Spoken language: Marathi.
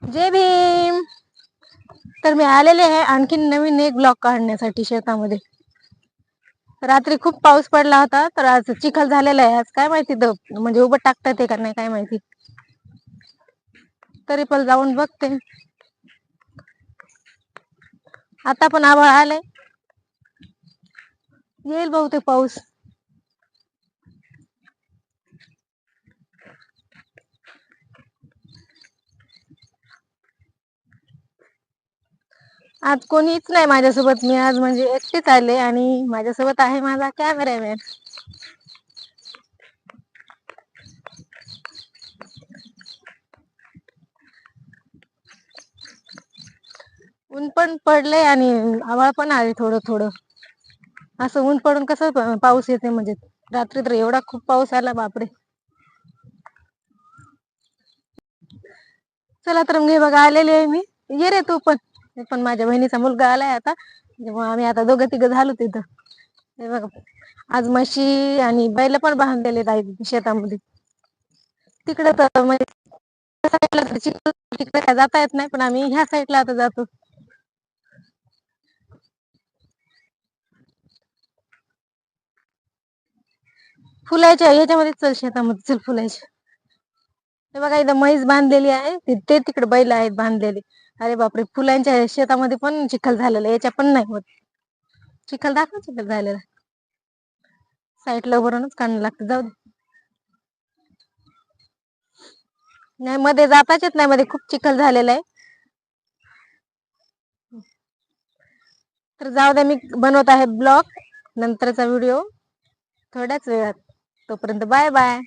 जय भीम. तर मी आलेले आहे आणखीन नवीन एक ब्लॉग काढण्यासाठी शेतामध्ये. रात्री खूप पाऊस पडला होता तर आज चिखल झालेला आहे. आज काय माहिती म्हणजे उभं टाकतात का नाही काय माहिती, तरी पण जाऊन बघते. आता पण आभाळ आलंय, येईल बहुतेक पाऊस. आज कोणीच नाही माझ्यासोबत. मी आज म्हणजे एकटीच आले आणि माझ्यासोबत आहे माझा कॅमेरामॅन. ऊन पण पडलंय आणि आभाळ पण आले थोडं थोडं. असं ऊन पडून कसं पाऊस येते, म्हणजे रात्री तर एवढा खूप पाऊस आला बापरे. चला तर मग हे बघा आलेली आहे मी. ये रे तू पण. हे पण माझ्या बहिणीचा मुलगा आलाय आता, आम्ही आता दोघं तिघं झालो तिथं. हे बघा, आज म्हशी आणि बैल पण बांधलेले आहेत शेतामध्ये. तिकडे तर म्हणजे तिकडे काय जाता येत नाही, पण आम्ही ह्या साईडला आता जातो. फुलाच्या ह्याच्यामध्ये चल, शेतामध्ये चल फुलाच्या. हे बघा इथं म्हैस बांधलेली आहे, ते तिकडे बैल आहेत बांधलेले. अरे बापरे, फुलांच्या शेतामध्ये पण चिखल झालेला, याच्या पण नाही होत. चिखल दाखव, चिखल झालेला. साईडला उभारूनच काढणं लागतं, जाऊ दे. नाही मध्ये जाताच येत नाही, मध्ये खूप चिखल झालेला आहे. तर जाऊ द्या, मी बनवत आहे ब्लॉग, नंतरचा व्हिडिओ थोड्याच वेळात. तोपर्यंत बाय बाय.